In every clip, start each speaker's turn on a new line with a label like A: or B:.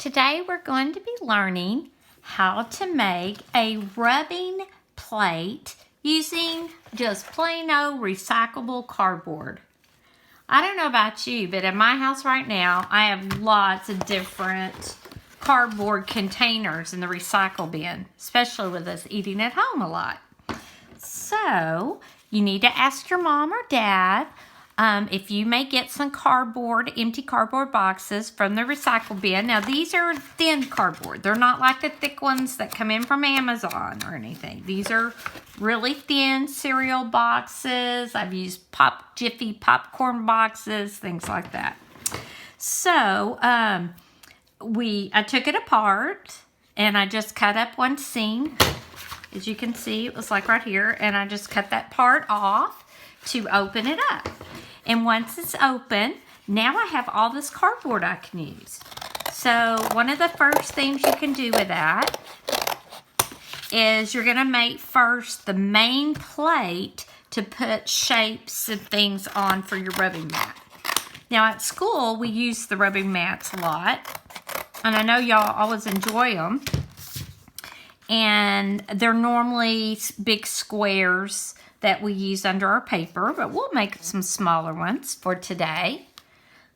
A: Today we're going to be learning how to make a rubbing plate using just plain old recyclable cardboard. I don't know about you, but in my house right now, I have lots of different cardboard containers in the recycle bin, especially with us eating at home a lot. So you need to ask your mom or dad if you may get some empty cardboard boxes from the recycle bin. Now these are thin cardboard. They're not like the thick ones that come in from Amazon or anything. These are really thin cereal boxes. I've used Jiffy popcorn boxes, things like that. So I took it apart and I just cut up one seam. As you can see, it was like right here, and I just cut that part off to open it up. And once it's open, now I have all this cardboard I can use. So one of the first things you can do with that is you're gonna make first the main plate to put shapes and things on for your rubbing mat. Now at school, we use the rubbing mats a lot, and I know y'all always enjoy them. And they're normally big squares that we use under our paper, but we'll make some smaller ones for today.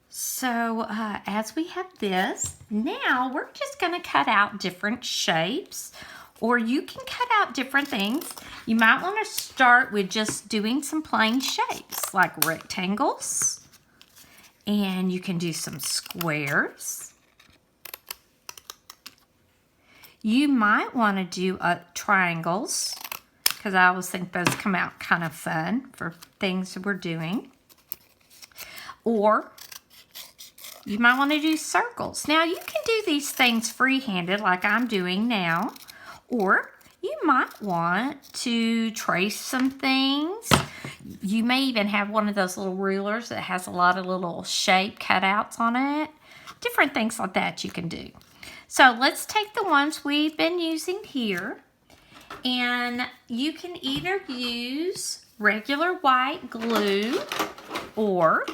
A: So as we have this, now we're just gonna cut out different shapes, or you can cut out different things. You might wanna start with just doing some plain shapes, like rectangles, and you can do some squares. You might want to do triangles, because I always think those come out kind of fun for things that we're doing. Or you might want to do circles. Now you can do these things free-handed like I'm doing now, or you might want to trace some things. You may even have one of those little rulers that has a lot of little shape cutouts on it. Different things like that you can do. So let's take the ones we've been using here, and you can either use regular white glue or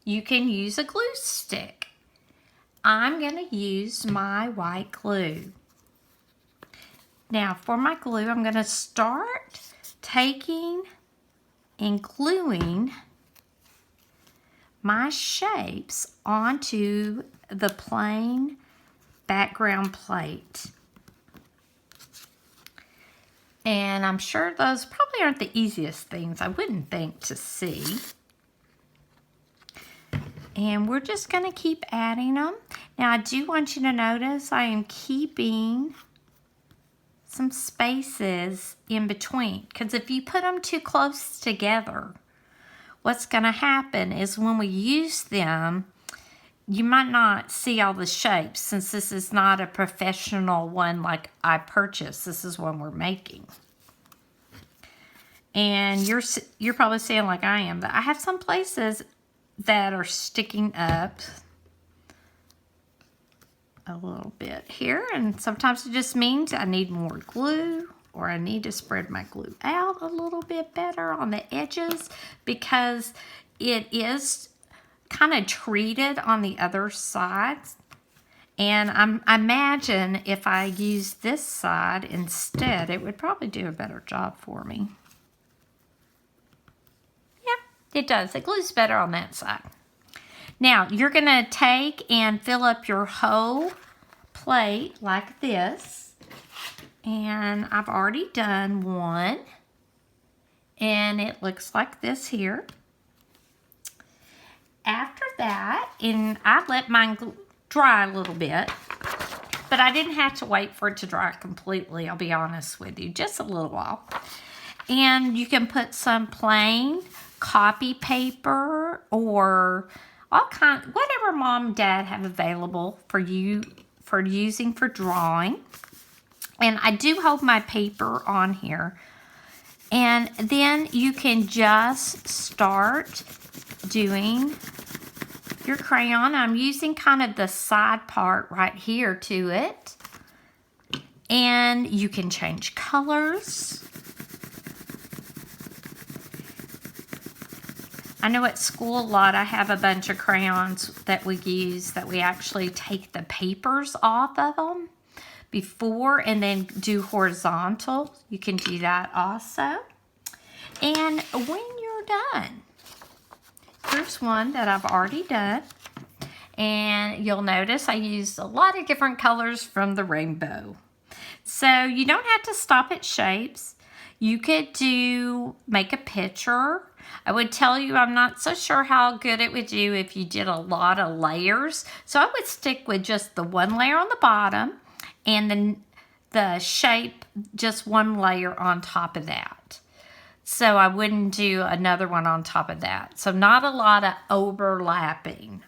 A: you can use a glue stick. I'm going to use my white glue. Now for my glue, I'm going to start taking and gluing my shapes onto the plain background plate. And I'm sure those probably aren't the easiest things, I wouldn't think, to see. And we're just going to keep adding them. Now I do want you to notice I am keeping some spaces in between, because if you put them too close together, what's going to happen is when we use them, you might not see all the shapes, since this is not a professional one like I purchased. This is one we're making. And you're probably seeing like I am, but I have some places that are sticking up a little bit here, and sometimes it just means I need more glue, or I need to spread my glue out a little bit better on the edges, because it is kind of treated on the other sides. And I imagine if I use this side instead, it would probably do a better job for me. Yeah, it does. It glues better on that side. Now, you're going to take and fill up your whole plate like this. And I've already done one. And it looks like this here. After that, and I let mine dry a little bit, but I didn't have to wait for it to dry completely, I'll be honest with you, just a little while. And you can put some plain copy paper or whatever mom and dad have available for you for using for drawing. And I do hold my paper on here. And then you can just start doing your crayon. I'm using kind of the side part right here to it. And you can change colors. I know at school a lot I have a bunch of crayons that we use that we actually take the papers off of them before and then do horizontal. You can do that also. And when you're done, here's one that I've already done. And you'll notice I used a lot of different colors from the rainbow. So you don't have to stop at shapes. You could make a picture. I would tell you I'm not so sure how good it would do if you did a lot of layers. So I would stick with just the one layer on the bottom and then the shape, just one layer on top of that. So I wouldn't do another one on top of that. So not a lot of overlapping.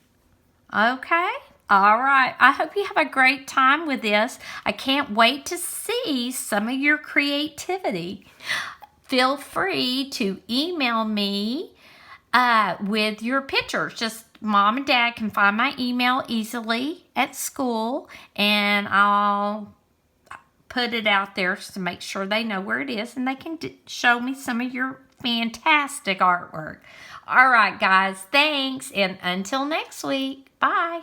A: Okay? All right. I hope you have a great time with this. I can't wait to see some of your creativity. Feel free to email me with your pictures. Just Mom and Dad can find my email easily at school, and I'll put it out there to make sure they know where it is, and they can show me some of your fantastic artwork. All right, guys. Thanks, and until next week. Bye.